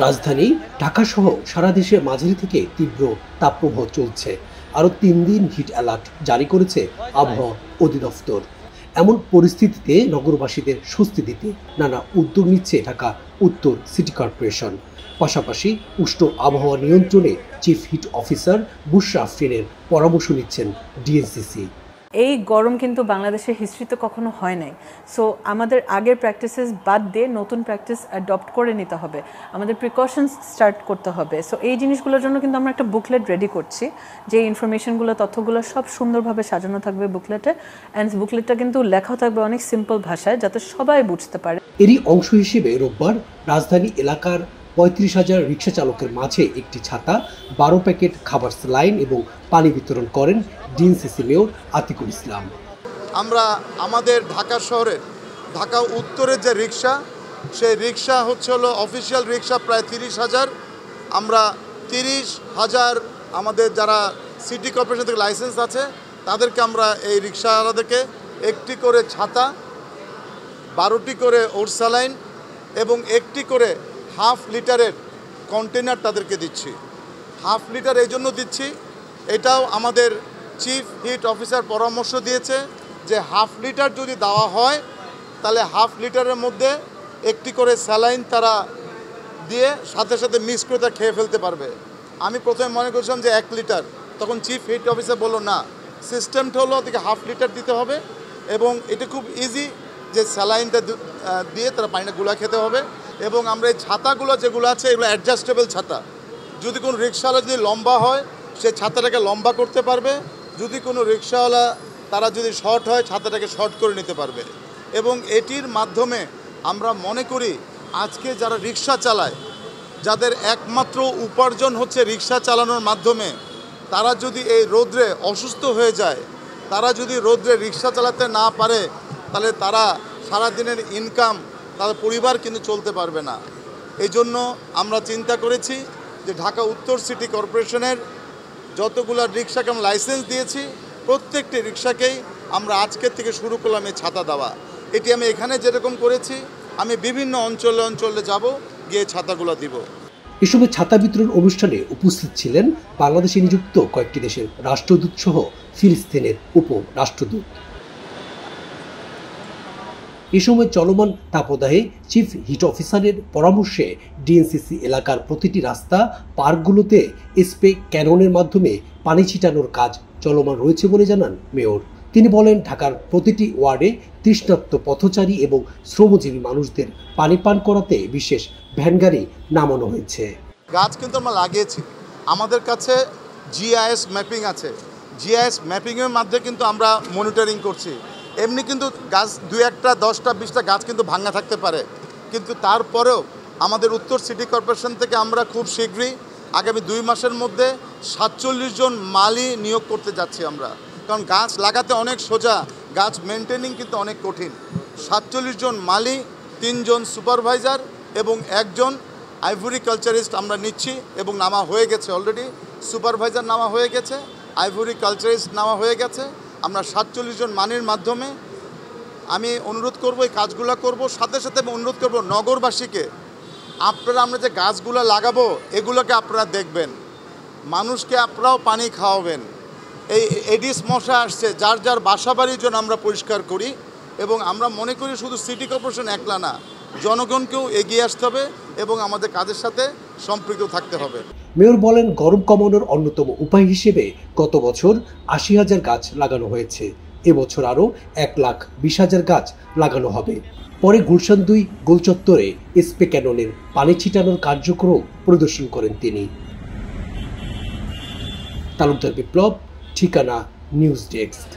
রাজধানী ঢাকাসহ সারা দেশে মাঝারি থেকে তীব্র তাপপ্রবাহ চলছে। আরও 3 দিন হিট অ্যালার্ট জারি করেছে আবহাওয়া অধিদপ্তর। এমন পরিস্থিতিতে নগরবাসীদের স্বস্তি দিতে নানা উদ্যোগ নিচ্ছে ঢাকা উত্তর সিটি কর্পোরেশন। পাশাপাশি উষ্ণ আবহাওয়া নিয়ন্ত্রণে চিফ হিট অফিসার বুশরা আফরিনের পরামর্শ নিচ্ছেন ডিএনসিসি। এই গরম কিন্তু বাংলাদেশের হিস্ট্রিতে কখনো হয় নাই। সো আমাদের আগের প্র্যাকটিসেস বাদ দিয়ে নতুন প্র্যাকটিস অ্যাডপ্ট করে নিতে হবে, আমাদের প্রিকশনস স্টার্ট করতে হবে। সো এই জিনিসগুলোর জন্য কিন্তু আমরা একটা বুকলেট রেডি করছি, যে ইনফরমেশনগুলো তথ্যগুলো সব সুন্দরভাবে সাজানো থাকবে বুকলেটে। অ্যান্ড বুকলেটটা কিন্তু লেখা থাকবে অনেক সিম্পল ভাষায়, যাতে সবাই বুঝতে পারে। এরই অংশ হিসেবে রোববার রাজধানী এলাকার 35,000 রিক্সা চালকের মাঝে একটি ছাতা, 12 প্যাকেট খাবার স্যালাইন এবং পানি বিতরণ করেন ডিএনসিসি মেয়র আতিকুল ইসলাম। আমরা আমাদের ঢাকা শহরের ঢাকা উত্তরের যে রিক্সা, সেই রিক্সা হলো অফিসিয়াল রিক্সা প্রায় 30,000। আমরা 30,000 আমাদের যারা সিটি কর্পোরেশন থেকে লাইসেন্স আছে তাদেরকে আমরা এই রিক্সাওয়ালাদেরকে একটি করে ছাতা, 12টি করে ওট স্যালাইন এবং একটি করে হাফ লিটারের কন্টেনার তাদেরকে দিচ্ছি। হাফ লিটার এই জন্য দিচ্ছি, এটাও আমাদের চিফ হিট অফিসার পরামর্শ দিয়েছে যে হাফ লিটার যদি দেওয়া হয় তাহলে হাফ লিটারের মধ্যে একটি করে স্যালাইন তারা দিয়ে সাথে সাথে মিক্স করে তা খেয়ে ফেলতে পারবে। আমি প্রথমে মনে করছিলাম যে 1 লিটার, তখন চিফ হিট অফিসার বললো না, সিস্টেমটা হলো ওদেরকে হাফ লিটার দিতে হবে এবং এটা খুব ইজি যে স্যালাইনটা দিয়ে তারা পানিটা গুলা খেতে হবে। এবং আমরা এই ছাতাগুলো যেগুলো আছে এগুলো অ্যাডজাস্টেবল ছাতা, যদি কোনো রিক্সাওয়ালা যদি লম্বা হয় সে ছাতাটাকে লম্বা করতে পারবে, যদি কোনো রিক্সাওয়ালা তারা যদি শর্ট হয় ছাতাটাকে শর্ট করে নিতে পারবে। এবং এটির মাধ্যমে আমরা মনে করি আজকে যারা রিক্সা চালায়, যাদের একমাত্র উপার্জন হচ্ছে রিক্সা চালানোর মাধ্যমে, তারা যদি এই রোদ্রে অসুস্থ হয়ে যায়, তারা যদি রোদ্রে রিক্সা চালাতে না পারে, তাহলে তারা সারাদিনের ইনকাম তাদের পরিবার কিন্তু চলতে পারবে না। এই জন্য আমরা চিন্তা করেছি যে ঢাকা উত্তর সিটি কর্পোরেশনের যতগুলো রিক্সাকে আমরা লাইসেন্স দিয়েছি প্রত্যেকটি রিক্সাকেই আমরা আজকের থেকে শুরু করলাম এই ছাতা দেওয়া। এটি আমি এখানে যেরকম করেছি, আমি বিভিন্ন অঞ্চলে অঞ্চলে যাব, গিয়ে ছাতাগুলো দিব। এসবে ছাতা বিতরণ অনুষ্ঠানে উপস্থিত ছিলেন বাংলাদেশে নিযুক্ত কয়েকটি দেশের রাষ্ট্রদূত সহ ফিলিস্তিনের উপরাষ্ট্রদূত। এ সময় চলমান তাপদাহে চিফ হিট অফিসারের পরামর্শে ডিএনসিসি এলাকার প্রতিটি রাস্তা, পার্কগুলোতে স্প্রে ক্যাননের মাধ্যমে পানি ছিটানোর কাজ চলমান রয়েছে বলে জানান মেয়র। তিনি বলেন, ঢাকার প্রতিটি ওয়ার্ডে তৃষ্ণার্ত পথচারী এবং শ্রমজীবী মানুষদের পানি পান করাতে বিশেষ ভ্যানগাড়ি নামানো হয়েছে। গাছ কিন্তু আমরা লাগিয়েছি, আমাদের কাছে জিআইএস ম্যাপিং আছে, জিআইএস ম্যাপিংয়ের মাধ্যমে কিন্তু আমরা মনিটরিং করছি। এমনি কিন্তু গাছ 2-1টা 10টা 20টা গাছ কিন্তু ভাঙা থাকতে পারে, কিন্তু তারপরেও আমাদের উত্তর সিটি কর্পোরেশন থেকে আমরা খুব শীঘ্রই আগামী 2 মাসের মধ্যে 47 জন মালি নিয়োগ করতে যাচ্ছি আমরা। কারণ গাছ লাগাতে অনেক সোজা, গাছ মেনটেনিং কিন্তু অনেক কঠিন। 47 জন মালি, 3 জন সুপারভাইজার এবং 1 জন আইভরি কালচারিস্ট আমরা নিচ্ছি এবং নামা হয়ে গেছে অলরেডি। সুপারভাইজার নামা হয়ে গেছে, আইভরি কালচারিস্ট নামা হয়ে গেছে। আমরা 47 জন মানের মাধ্যমে আমি অনুরোধ করব এই কাজগুলো করব। সাথে সাথে আমি অনুরোধ করব নগরবাসীকে, আপনারা আমরা যে গাছগুলো লাগাবো এগুলোকে আপনারা দেখবেন, মানুষকে আপনারাও পানি খাওয়াবেন। এই এডিস মশা আসছে, যার যার বাসা বাড়ির জন্য আমরা পরিষ্কার করি এবং আমরা মনে করি শুধু সিটি কর্পোরেশন একলা না, জনগণকেও এগিয়ে আসতে হবে এবং আমাদের কাজের সাথে সম্পৃক্ত থাকতে হবে। মেয়র বলেন, গরম কমানোর অন্যতম উপায় হিসেবে গত বছর 80,000 গাছ লাগানো হয়েছে, এবছর আরও 1,20,000 গাছ লাগানো হবে। পরে গুলশান 2 গোলচত্বরে স্প্রে ক্যাননের পানি ছিটানোর কার্যক্রম পরিদর্শন করেন তিনি। তালুকদার বিপ্লব, ঠিকানা নিউজ ডেস্ক।